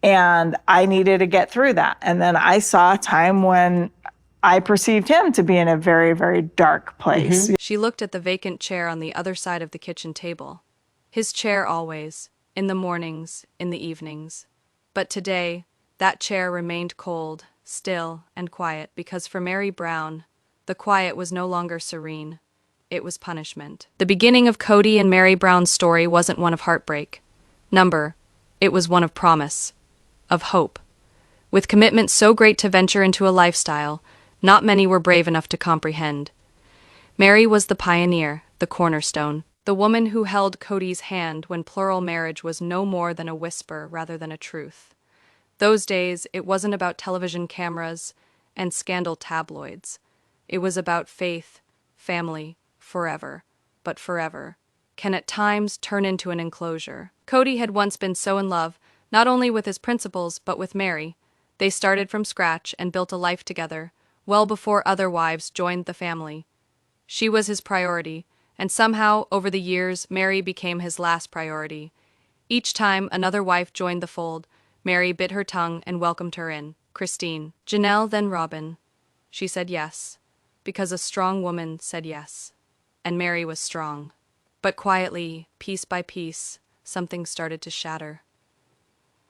And I needed to get through that. And then I saw a time when I perceived him to be in a very, very dark place. She looked at the vacant chair on the other side of the kitchen table. His chair always, in the mornings, in the evenings. But today, that chair remained cold, still, and quiet because for Meri Brown, the quiet was no longer serene. It was punishment. The beginning of Kody and Meri Brown's story wasn't one of heartbreak. It was one of promise, of hope. With commitment so great to venture into a lifestyle, not many were brave enough to comprehend. Meri was the pioneer, the cornerstone, the woman who held Kody's hand when plural marriage was no more than a whisper rather than a truth. Those days, it wasn't about television cameras and scandal tabloids. It was about faith, family, forever, but forever, can at times turn into an enclosure. Kody had once been so in love, not only with his principles but with Meri. They started from scratch and built a life together, well before other wives joined the family. She was his priority, and somehow, over the years, Meri became his last priority. Each time another wife joined the fold, Meri bit her tongue and welcomed her in. Christine, Janelle, then Robin. She said yes, because a strong woman said yes. And Meri was strong. But quietly, piece by piece, something started to shatter.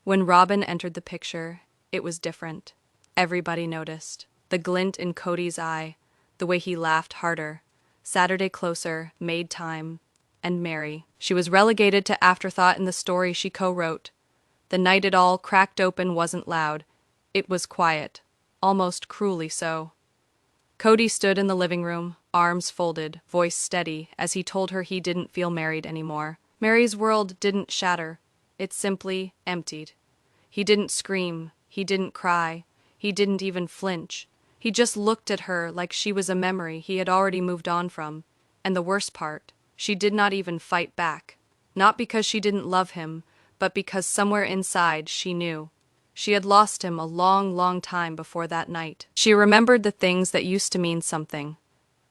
When Robin entered the picture, it was different. Everybody noticed. The glint in Kody's eye, the way he laughed harder. Saturday closer, made time. And Meri. She was relegated to afterthought in the story she co-wrote. The night it all cracked open wasn't loud. It was quiet, almost cruelly so. Kody stood in the living room, arms folded, voice steady, as he told her he didn't feel married anymore. Meri's world didn't shatter. It simply emptied. He didn't scream. He didn't cry. He didn't even flinch. He just looked at her like she was a memory he had already moved on from. And the worst part, she did not even fight back. Not because she didn't love him, but because somewhere inside she knew. She had lost him a long, long time before that night. She remembered the things that used to mean something.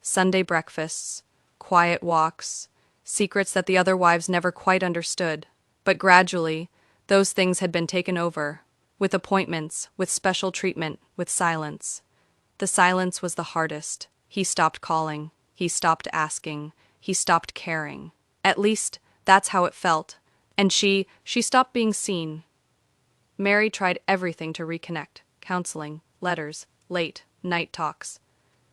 Sunday breakfasts, quiet walks, secrets that the other wives never quite understood. But gradually, those things had been taken over, with appointments, with special treatment, with silence. The silence was the hardest. He stopped calling. He stopped asking. He stopped caring. At least, that's how it felt. And she stopped being seen. Meri tried everything to reconnect. Counseling, letters, late, night talks.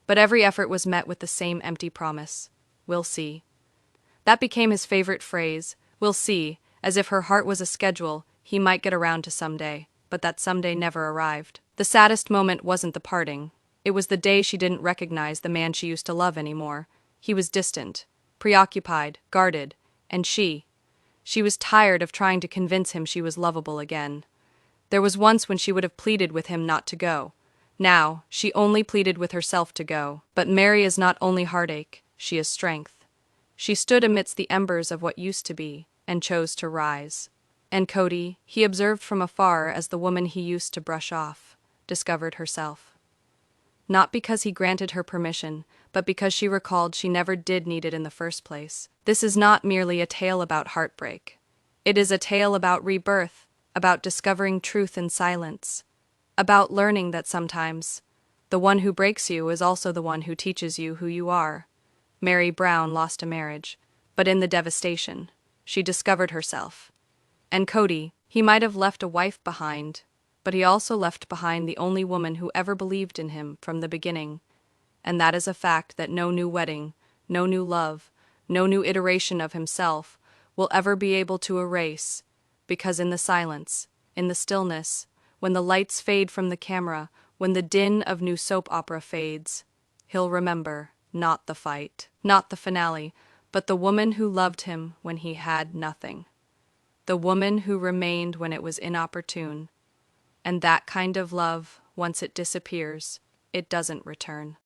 But every effort was met with the same empty promise. We'll see. That became his favorite phrase. We'll see, as if her heart was a schedule he might get around to someday. But that someday never arrived. The saddest moment wasn't the parting. It was the day she didn't recognize the man she used to love anymore. He was distant, preoccupied, guarded, and she was tired of trying to convince him she was lovable again. There was once when she would have pleaded with him not to go. Now, she only pleaded with herself to go. But Meri is not only heartache, she is strength. She stood amidst the embers of what used to be, and chose to rise. And Kody, he observed from afar as the woman he used to brush off, discovered herself. Not because he granted her permission, but because she recalled she never did need it in the first place. This is not merely a tale about heartbreak. It is a tale about rebirth, about discovering truth in silence, about learning that sometimes the one who breaks you is also the one who teaches you who you are. Meri Brown lost a marriage, but in the devastation, she discovered herself. And Kody, he might have left a wife behind, but he also left behind the only woman who ever believed in him from the beginning. And that is a fact that no new wedding, no new love, no new iteration of himself will ever be able to erase, because in the silence, in the stillness, when the lights fade from the camera, when the din of new soap opera fades, he'll remember not the fight, not the finale, but the woman who loved him when he had nothing. The woman who remained when it was inopportune. And that kind of love, once it disappears, it doesn't return.